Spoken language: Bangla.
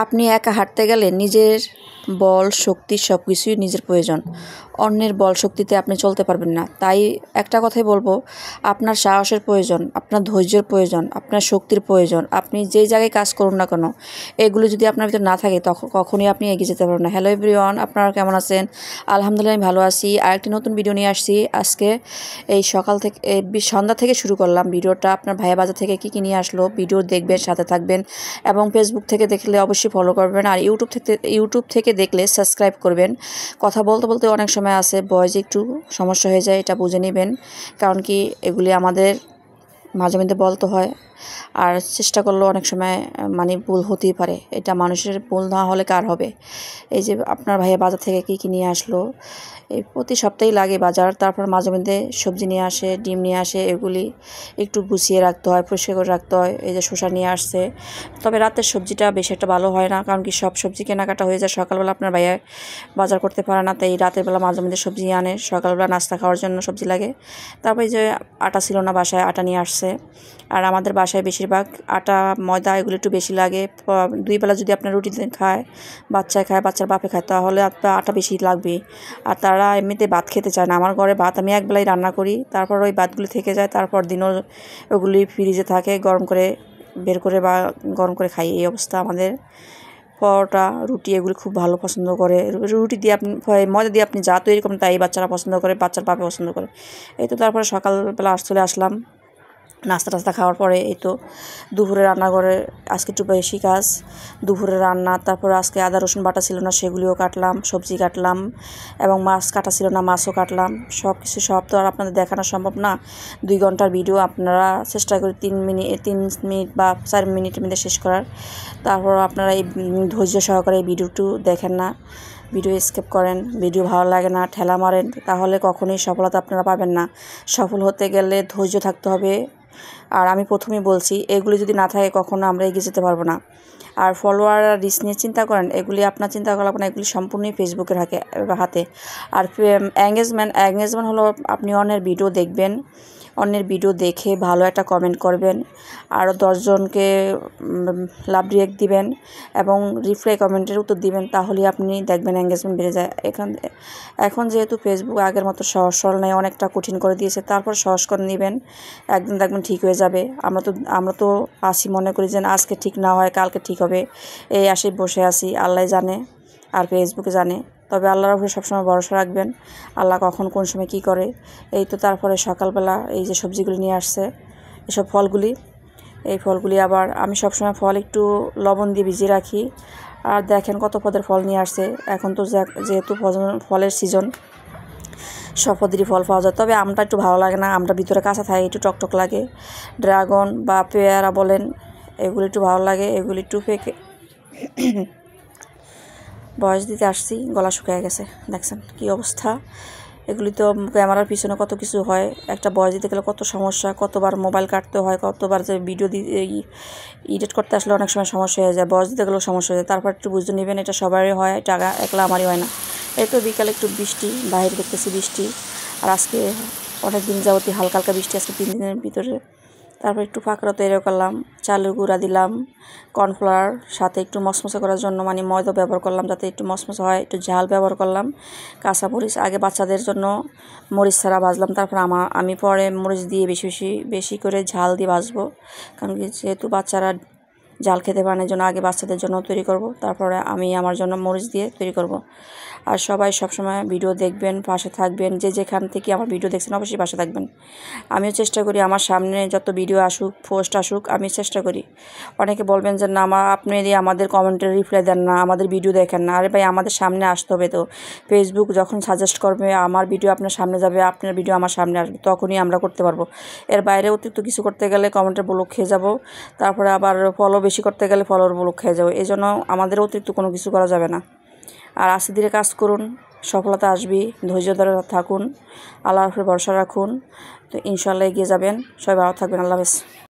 আপনি একা হাঁটতে গেলে নিজের বল শক্তি সব কিছুই নিজের প্রয়োজন। অন্যের বল শক্তিতে আপনি চলতে পারবেন না। তাই একটা কথাই বলবো, আপনার সাহসের প্রয়োজন, আপনার ধৈর্যের প্রয়োজন, আপনার শক্তির প্রয়োজন। আপনি যেই জায়গায় কাজ করুন না কেন, এগুলো যদি আপনার ভিতরে না থাকে তখন কখনোই আপনি এগিয়ে যেতে পারবেন না। হ্যালো এভরিওয়ান, আপনারা কেমন আছেন? আলহামদুলিল্লাহ আমি ভালো আছি। আরেকটি নতুন ভিডিও নিয়ে আসছি আজকে। এই সকাল থেকে সন্ধ্যা থেকে শুরু করলাম ভিডিওটা। আপনার ভাইয়া বাজার থেকে কী নিয়ে আসলো ভিডিও দেখবেন, সাথে থাকবেন এবং ফেসবুক থেকে দেখলে অবশ্যই ফলো করবেন, আর ইউটিউব থেকে দেখলে সাবস্ক্রাইব করবেন। কথা বলতে বলতে অনেক সময় আছে ভয়েসে একটু সমস্যা হয়ে যায়, এটা বুঝে নেবেন। কারণ কি এগুলি আমাদের মাঝে মধ্যে বলতে হয়, আর চেষ্টা করলেও অনেক সময় ভুল হতেই পারে। এটা মানুষের ভুল না হলে কার হবে? এই যে আপনার ভাইয়া বাজার থেকে কী নিয়ে আসলো, এই প্রতি সপ্তাহেই লাগে বাজার। তারপর মাঝে মধ্যে সবজি নিয়ে আসে, ডিম নিয়ে আসে, এগুলি একটু গুছিয়ে রাখতে হয়, পরিষ্কার করে রাখতে হয়। এই যে শসা নিয়ে আসছে, তবে রাতের সবজিটা বেশি একটা ভালো হয় না, কারণ কি সব সবজি কেনাকাটা হয়ে যায়। সকালবেলা আপনার ভাইয়া বাজার করতে পারে না, তাই রাতের বেলা মাঝে মধ্যে সবজি আনে। সকালবেলা নাস্তা খাওয়ার জন্য সবজি লাগে। তারপরে যে আটা ছিল না বাসায়, আটা নিয়ে আসছে। আর আমাদের বাসায় বেশিরভাগ আটা ময়দা এগুলো একটু বেশি লাগে। দুই বেলা যদি আপনার রুটি খায়, বাচ্চায় খায়, বাচ্চার বাপে খায়, তাহলে আপনার আটা বেশি লাগবে। আর তারা এমনিতে ভাত খেতে চায় না। আমার ঘরে ভাত আমি একবেলাই রান্না করি, তারপর ওই ভাতগুলি থেকে যায়, তারপর দিনও ওগুলি ফ্রিজে থাকে, গরম করে বের করে বা গরম করে খাই। এই অবস্থা আমাদের। পরোটা রুটি এগুলি খুব ভালো পছন্দ করে। রুটি দিয়ে আপনি ময়দা দিয়ে আপনি যা তৈরি করেন তাই বাচ্চারা পছন্দ করে, বাচ্চার বাপে পছন্দ করে। এই তো তারপরে সকালবেলা চলে আসলাম নাস্তা টাস্তা খাওয়ার পরে। এই তো দুপুরে রান্নাঘরে আজকে একটু বেশি কাজ, দুপুরে রান্না। তারপরে আজকে আদা রসুন বাটা ছিল না, সেগুলিও কাটলাম, সবজি কাটলাম, এবং মাছ কাটা ছিল না, মাছও কাটলাম। সব তো আর আপনাদের দেখানো সম্ভব না। 2 ঘন্টার ভিডিও আপনারা চেষ্টা করি 3 মিনিট বা 4 মিনিটের মধ্যে শেষ করার। তারপর আপনারা এই ধৈর্য সহকারে এই ভিডিওটি দেখেন না, ভিডিও স্কিপ করেন, ভিডিও ভালো লাগে না ঠেলা মারেন, তাহলে কখনোই সফলতা আপনারা পাবেন না। সফল হতে গেলে ধৈর্য থাকতে হবে। আর আমি প্রথমেই বলছি, এগুলি যদি না থাকে কখনো আমরা এগিয়ে যেতে পারবো না। আর ফলোয়ার আর রিচ নিয়ে চিন্তা করেন, এগুলি আপনার চিন্তা করা না, এগুলি সম্পূর্ণই ফেসবুকের হাতে। আর এঙ্গেজমেন্ট হলো আপনি অন্যের ভিডিও দেখবেন, অন্যের ভিডিও দেখে ভালো একটা কমেন্ট করবেন, আরও 10 জনকে লাভ রিয়েক্ট দিবেন এবং রিপ্লাই কমেন্টের উত্তর দিবেন, তাহলেই আপনি দেখবেন এঙ্গেজমেন্ট বেড়ে যায়। এখন যেহেতু ফেসবুক আগের মতো সহজ সরল নেই, অনেকটা কঠিন করে দিয়েছে। তারপর সহজ করে নেবেন, একদিন দেখবেন ঠিক হয়ে যাবে। আমরা তো আসি মনে করি যে আজকে ঠিক না হয় কালকে ঠিক হবে, এই আসে বসে আসি। আল্লাহ জানে আর ফেসবুকে জানে, তবে আল্লাহর উপরে সবসময় ভরসা রাখবেন। আল্লাহ কখন কোন সময় কী করে। এই তো তারপরে সকালবেলা এই যে সবজিগুলি নিয়ে আসছে, এসব এই ফলগুলি আবার আমি সবসময় ফল একটু লবণ দিয়ে ভিজিয়ে রাখি। আর দেখেন কত পদের ফল নিয়ে আসছে। এখন তো যেহেতু ফলের সিজন, সব পদেরই ফল পাওয়া যায়, তবে আমটা একটু ভালো লাগে না, আমটা ভিতরে কাঁচা থাকে, একটু টকটক লাগে। ড্রাগন বা পেয়ারা বলেন, এগুলি একটু ভালো লাগে। এগুলি একটু ফেকে বয়স দিতে আসছি, গলা শুকিয়ে গেছে, দেখছেন কী অবস্থা। এগুলি তো ক্যামেরার পিছনে কত কিছু হয়, একটা বয়স দিতে গেলে কত সমস্যা, কতবার মোবাইল কাটতে হয়, কতবার যে ভিডিও এডিট করতে আসলে অনেক সময় সমস্যা হয়ে যায়, বয়স দিতে গেলেও সমস্যা হয়ে যায়। তারপর একটু বুঝতে নেবেন, এটা সবারই হয়, এটা একলা আমারই হয় না। এই তো বিকালে একটু বৃষ্টি, বাইরে দেখতেছি বৃষ্টি। আর আজকে অনেক দিন যাবতীয় হালকা হালকা বৃষ্টি, আজকে 3 দিনের ভিতরে। তারপর একটু পাকড়া তৈরি করলাম, চালের গুঁড়া দিলাম, কর্নফ্লাওয়ার, সাথে একটু মশমশা করার জন্য ময়দা ব্যবহার করলাম, যাতে একটু মশমশা হয়। একটু ঝাল ব্যবহার করলাম, কাঁচামরিচ। আগে বাচ্চাদের জন্য মরিচ ছাড়া ভাজলাম, তারপর আমি পরে মরিচ দিয়ে বেশি করে ঝাল দিয়ে ভাজবো, কারণ কি যেহেতু বাচ্চারা ঝাল খেতে পারে না, জন্য আগে বাচ্চাদের জন্য তৈরি করব, তারপরে আমি আমার জন্য মরিচ দিয়ে তৈরি করব। আর সবাই সবসময় ভিডিও দেখবেন, পাশে থাকবেন। যেখান থেকে আমার ভিডিও দেখছেন অবশ্যই পাশে থাকবেন। আমিও চেষ্টা করি আমার সামনে যত ভিডিও আসুক, পোস্ট আসুক, আমি চেষ্টা করি। অনেকে বলবেন যে না আপনি আমাদের কমেন্টের রিপ্লাই দেন না, আমাদের ভিডিও দেখেন না। আরে ভাই, আমাদের সামনে আসতে হবে তো। ফেসবুক যখন সাজেস্ট করবে আমার ভিডিও আপনার সামনে যাবে, আপনার ভিডিও আমার সামনে আসবে, তখনই আমরা করতে পারবো। এর বাইরে অতিরিক্ত কিছু করতে গেলে কমেন্টের ব্লক খেয়ে যাব, তারপরে আবার ফলো বেশি করতে গেলে ফলোর ব্লক খেয়ে যাবো। এই জন্য আমাদের অতিরিক্ত কোনো কিছু করা যাবে না। আর আস্তে ধীরে কাজ করুন, সফলতা আসবে। ধৈর্য ধরে থাকুন, আল্লাহর উপরে ভরসা রাখুন, তো ইনশাআল্লাহ এগিয়ে যাবেন। সবাই ভালো থাকবেন। আল্লাহ হাফেজ।